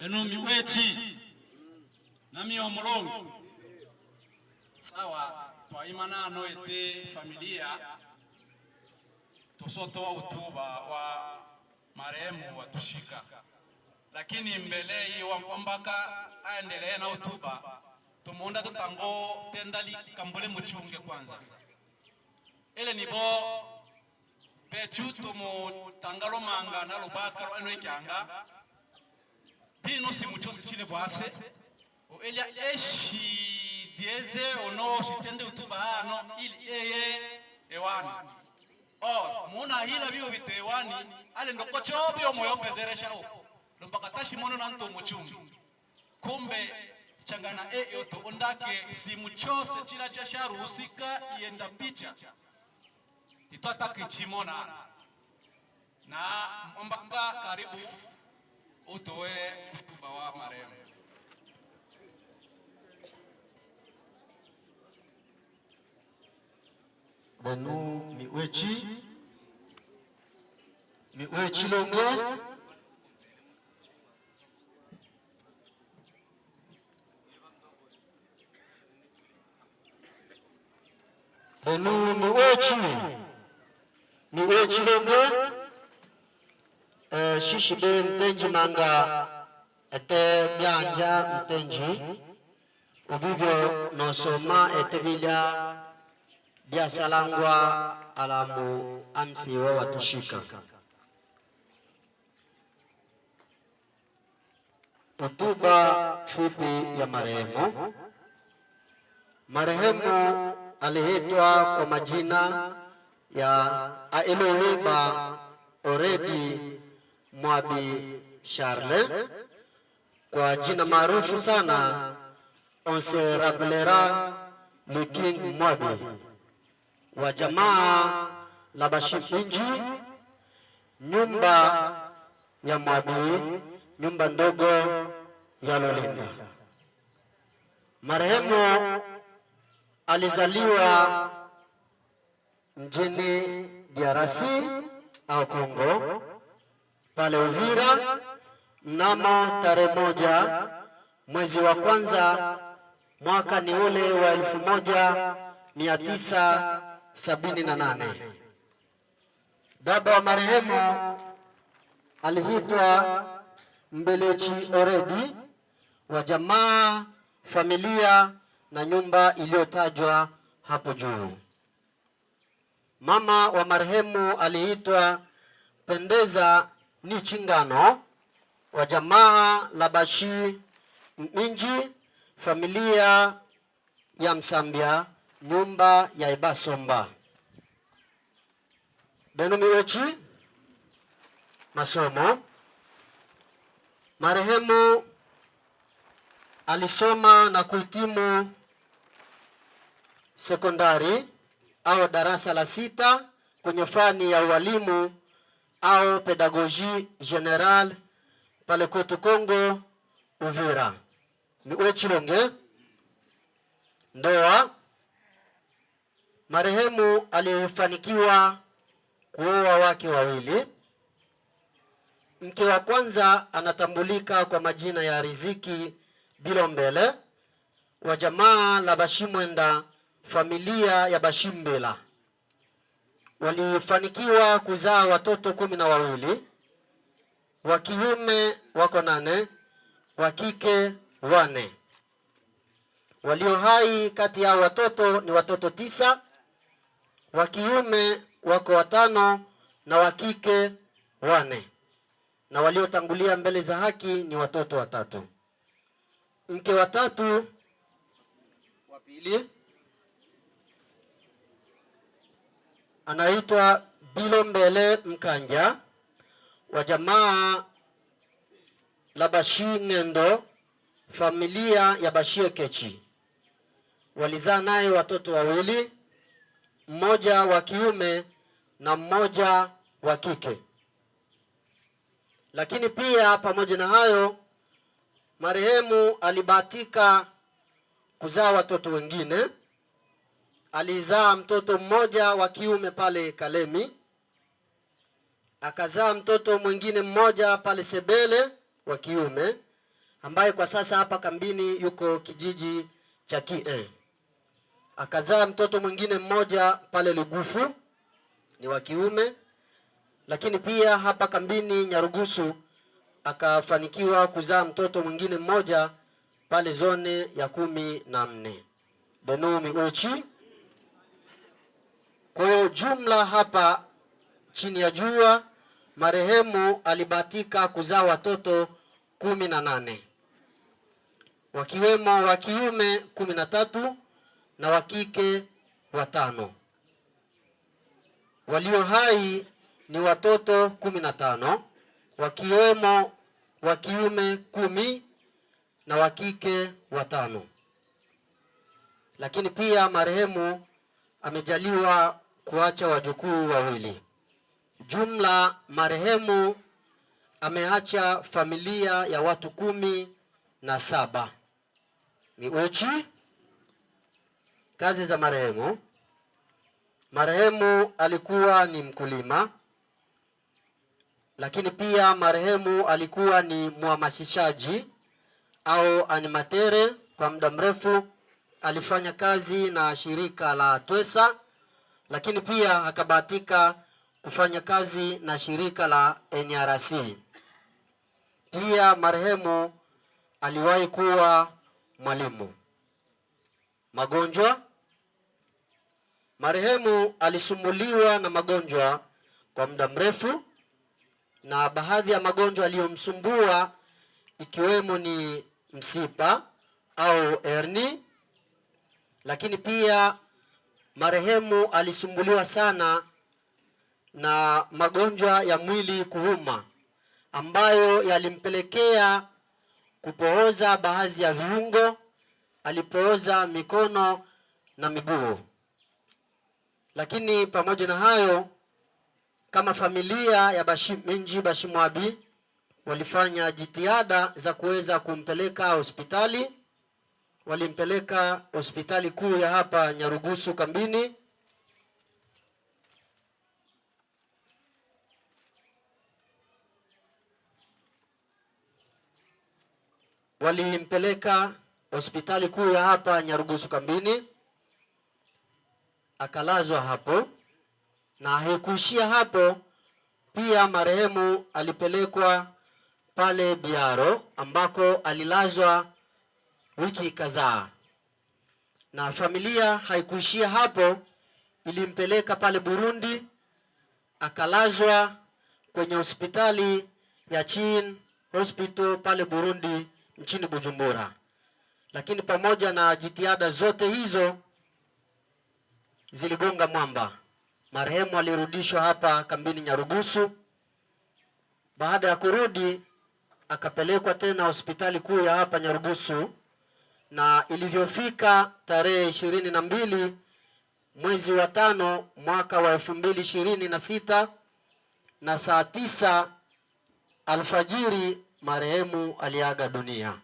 Benumi wechi nami omulongo sawa twaimana no ete familia tusotoa utuba wa marehemu watushika, lakini mbele hii wambaka aendelee na utuba tumonda tutango tendali kambole muchunge kwanza ele nibo pechu tumu tangalo manga na lubaka eno ikyanga bino simuchose chile bwase o elia eshi dieze ono shitende utuba ano ili ewani muna hila biyo bite ewani ale ndokocho biyo moyo fezeresha mpaka tashi mono na nto muchungi kumbe changana yoto ondake simuchose chila cha sharu usika ienda picha titwata kichimona na mpaka karibu utoe utuba wa marehemu. Banu miwechi longo Banu miwechi longo shishi be mtenji manga ete byanja mtenji ubibyo nosoma ete bilya bya salangwa alamu amsi wa watushika. Utuba fupi ya marehemu. Marehemu aliitwa kwa majina ya Eloheba Oredi Mwabi Charle, kwa jina maarufu sana on se rappellera le King Mwabi, wa jamaa la Bashipinji, nyumba ya Mwabi, nyumba ndogo ya Lolinda. Marehemu alizaliwa mjini DRC au Kongo pale Uvira mnamo tarehe 1 mwezi wa kwanza mwaka ni ule wa 1978. Baba wa marehemu aliitwa Mbelechi Oredi, wa jamaa, familia na nyumba iliyotajwa hapo juu. Mama wa marehemu aliitwa Pendeza ni Chingano, wa jamaa la Bashi Minji, familia ya Msambia, nyumba ya Ibasomba. Benu miwechi masomo. Marehemu alisoma na kuhitimu sekondari au darasa la 6 kwenye fani ya ualimu au pedagogie general pale kwetu Kongo Uvira. Miwechi longe. Ndoa. Marehemu alifanikiwa kuoa wake wawili. Mke wa kwanza anatambulika kwa majina ya Riziki Bilombele, wa jamaa la Bashimwenda, familia ya Bashimbela. Walifanikiwa kuzaa watoto 12, wa kiume wako 8, wa kike 4. Walio hai kati ya watoto ni watoto 9, wa kiume wako 5 na wa kike 4, na waliotangulia mbele za haki ni watoto 3. Mke wa 3 wa pili anaitwa Bilombele Mkanja, wa jamaa la Bashingendo, familia ya Bashie Kechi. Walizaa naye watoto 2, mmoja wa kiume na mmoja wa kike. Lakini pia pamoja na hayo, marehemu alibahatika kuzaa watoto wengine. Alizaa mtoto mmoja wa kiume pale Kalemi, akazaa mtoto mwingine mmoja pale Sebele wa kiume, ambaye kwa sasa hapa kambini yuko kijiji cha Kie. Akazaa mtoto mwingine mmoja pale Lugufu, ni wa kiume. Lakini pia hapa kambini Nyarugusu akafanikiwa kuzaa mtoto mwingine mmoja pale zone ya 14. Benumi Uchi. Kwa hiyo jumla hapa chini ya jua marehemu alibahatika kuzaa watoto 18, wakiwemo wa kiume 13 na wa kike 5. Walio hai ni watoto 15, wakiwemo wa kiume 10 na wa kike 5. Lakini pia marehemu amejaliwa kuacha wajukuu 2. Jumla marehemu ameacha familia ya watu 17. Miuchi. Kazi za marehemu. Marehemu alikuwa ni mkulima, lakini pia marehemu alikuwa ni mhamasishaji au animatere. Kwa muda mrefu alifanya kazi na shirika la Twesa, lakini pia akabahatika kufanya kazi na shirika la NRC. Pia marehemu aliwahi kuwa mwalimu. Magonjwa. Marehemu alisumbuliwa na magonjwa kwa muda mrefu, na baadhi ya magonjwa aliyomsumbua ikiwemo ni msipa au hernia. Lakini pia marehemu alisumbuliwa sana na magonjwa ya mwili kuuma, ambayo yalimpelekea kupooza baadhi ya viungo. Alipooza mikono na miguu. Lakini pamoja na hayo, kama familia ya Bashiminji Bashimwabi walifanya jitihada za kuweza kumpeleka hospitali. Walimpeleka hospitali kuu ya hapa Nyarugusu kambini. Hospitali kuu ya hapa Nyarugusu kambini, akalazwa hapo. Na haikuishia hapo, pia marehemu alipelekwa pale Biaro ambako alilazwa wiki kadhaa. Na familia haikuishia hapo, ilimpeleka pale Burundi, akalazwa kwenye hospitali ya Chin Hospital pale Burundi nchini Bujumbura. Lakini pamoja na jitihada zote hizo ziligonga mwamba. Marehemu alirudishwa hapa kambini Nyarugusu. Baada ya kurudi akapelekwa tena hospitali kuu ya hapa Nyarugusu, na ilivyofika tarehe 22 mwezi wa 5 mwaka wa 2026 na saa 9 alfajiri marehemu aliaga dunia.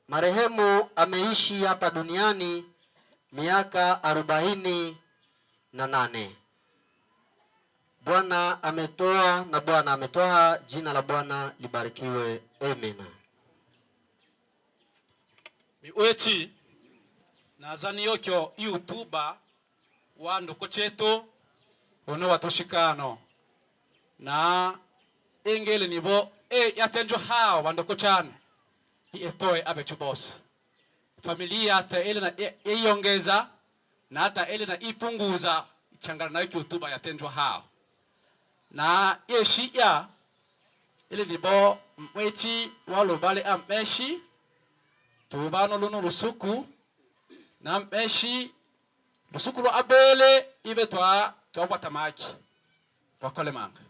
Marehemu ameishi hapa duniani miaka 48. Bwana ametoa na Bwana ametoa. Jina la Bwana libarikiwe. Amen. Miweti nazani yokyo YouTube wandoko chetu ono watoshikano na engele nibo yatenjo hao wandoko chane itoe abechubos familia hata ile na iongeza na hata ile na ipunguza changana na YouTube yatenjo hao na yeshia ile nibo mweti walo bale ambeshi tubano luno lusuku na mbeshi lusuku lo abele ibe twa tamaki wakole manga